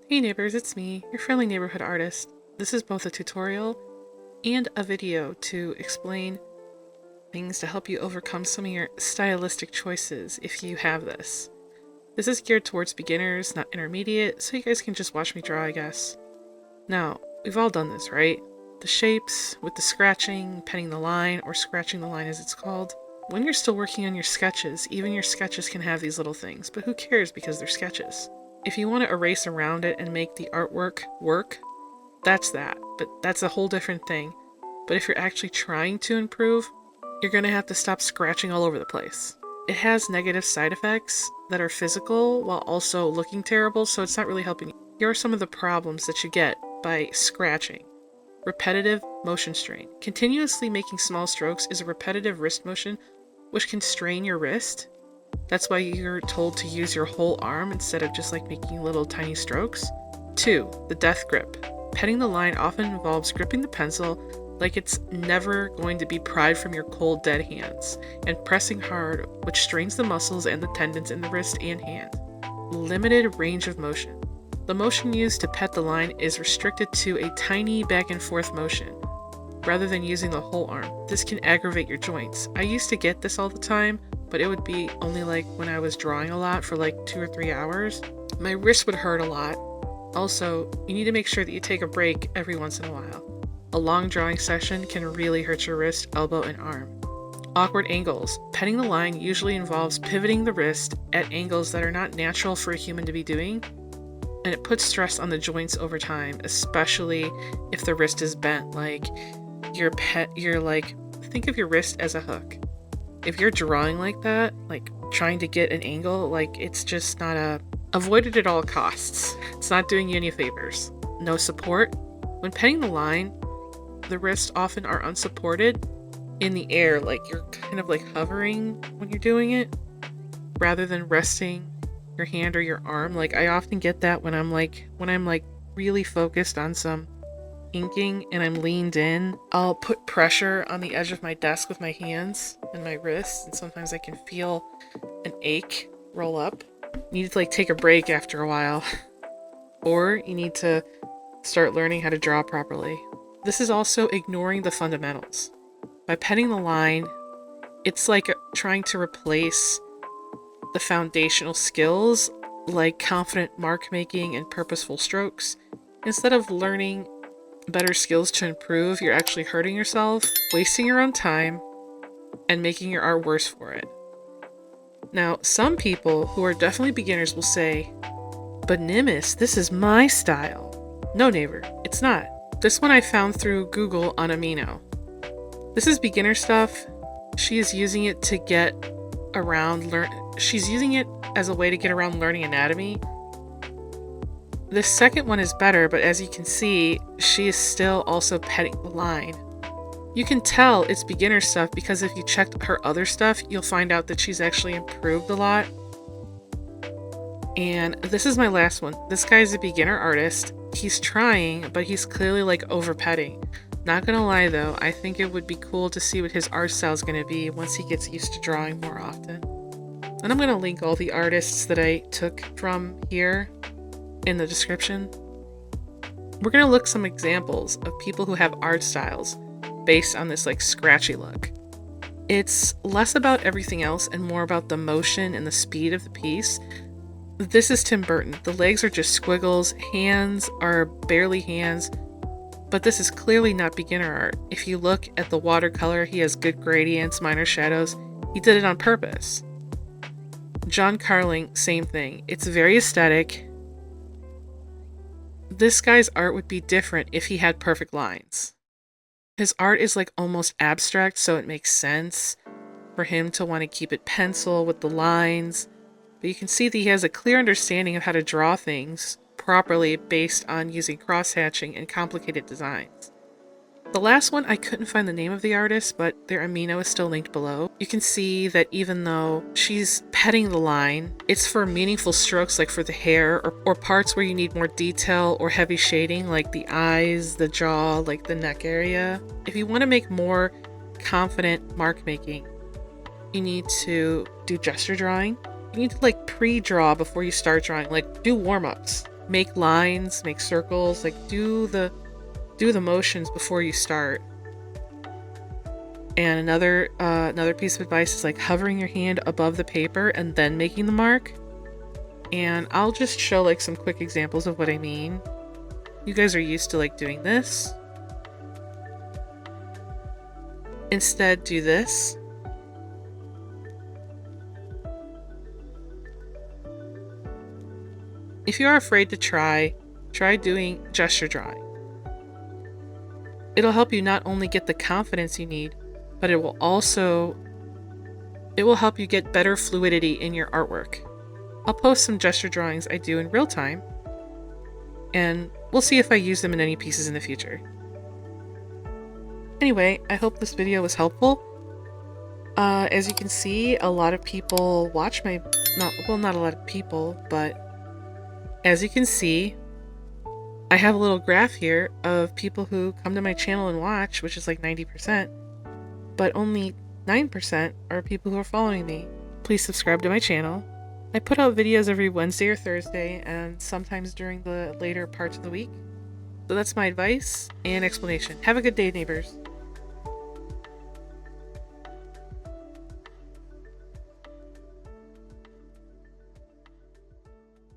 Hey neighbors, it's me, your friendly neighborhood artist. This is both a tutorial and a video to explain things to help you overcome some of your stylistic choices if you have this. This is geared towards beginners, not intermediate, so you guys can just watch me draw, I guess. Now, we've all done this, right? The shapes, with the scratching, penning the line, or scratching the line as it's called. When you're still working on your sketches, even your sketches can have these little things, but who cares because they're sketches. If you want to erase around it and make the artwork work, that's that, but that's a whole different thing. But if you're actually trying to improve, you're going to have to stop scratching all over the place. It has negative side effects that are physical while also looking terrible, so it's not really helping you. Here are some of the problems that you get by scratching. Repetitive motion strain. Continuously making small strokes is a repetitive wrist motion which can strain your wrist. That's why you're told to use your whole arm instead of just like making little tiny strokes. 2. The death grip. Petting the line often involves gripping the pencil like it's never going to be pried from your cold dead hands, and pressing hard, which strains the muscles and the tendons in the wrist and hand. Limited range of motion. The motion used to pet the line is restricted to a tiny back and forth motion, rather than using the whole arm. This can aggravate your joints. I used to get this all the time, but it would be only like when I was drawing a lot for like 2 or 3 hours. My wrist would hurt a lot. Also, you need to make sure that you take a break every once in a while. A long drawing session can really hurt your wrist, elbow, and arm. Awkward angles. Petting the line usually involves pivoting the wrist at angles that are not natural for a human to be doing, and it puts stress on the joints over time, especially if the wrist is bent. Like, think of your wrist as a hook. If you're drawing like that, like trying to get an angle, like it's just not avoid it at all costs. It's not doing you any favors. No support. When petting the line, the wrists often are unsupported in the air, like you're kind of like hovering when you're doing it, rather than resting your hand or your arm. Like I often get that when I'm really focused on some inking and I'm leaned in, I'll put pressure on the edge of my desk with my hands and my wrists, and sometimes I can feel an ache roll up. You need to like take a break after a while, or you need to start learning how to draw properly. This is also ignoring the fundamentals. By petting the line, it's like trying to replace the foundational skills like confident mark making and purposeful strokes. Instead of learning better skills to improve, you're actually hurting yourself, wasting your own time, and making your art worse for it. Now, some people who are definitely beginners will say, "But Nimbus, this is my style." No, neighbor, it's not. This one I found through Google on Amino. This is beginner stuff. She is using it to get around she's using it as a way to get around learning anatomy. The second one is better, but as you can see, she is still also petting the line. You can tell it's beginner stuff because if you checked her other stuff, you'll find out that she's actually improved a lot. And this is my last one. This guy's a beginner artist. He's trying, but he's clearly like over petting. Not gonna lie though, I think it would be cool to see what his art style is gonna be once he gets used to drawing more often. And I'm gonna link all the artists that I took from here in the description. We're gonna look some examples of people who have art styles based on this like scratchy look. It's less about everything else and more about the motion and the speed of the piece. This is Tim Burton. The legs are just squiggles, hands are barely hands, but this is clearly not beginner art. If you look at the watercolor, he has good gradients, minor shadows. He did it on purpose. John Carling, same thing. It's very aesthetic. This guy's art would be different if he had perfect lines. His art is like almost abstract, so it makes sense for him to want to keep it pencil with the lines. But you can see that he has a clear understanding of how to draw things properly based on using cross-hatching and complicated designs. The last one, I couldn't find the name of the artist, but their Amino is still linked below. You can see that even though she's petting the line, it's for meaningful strokes like for the hair or parts where you need more detail or heavy shading like the eyes, the jaw, like the neck area. If you want to make more confident mark making, you need to do gesture drawing. You need to like pre-draw before you start drawing, like do warm-ups. make lines, make circles, like do the motions before you start. And another piece of advice is like hovering your hand above the paper and then making the mark. And I'll just show like some quick examples of what I mean. You guys are used to like doing this. Instead, do this. If you are afraid to try doing gesture drawing. It'll help you not only get the confidence you need, but it will help you get better fluidity in your artwork. I'll post some gesture drawings I do in real time, and we'll see if I use them in any pieces in the future. Anyway, I hope this video was helpful. As you can see, a lot of people watch my... not a lot of people, but as you can see, I have a little graph here of people who come to my channel and watch, which is like 90%, but only 9% are people who are following me. Please subscribe to my channel. I put out videos every Wednesday or Thursday, and sometimes during the later parts of the week. So that's my advice and explanation. Have a good day, neighbors.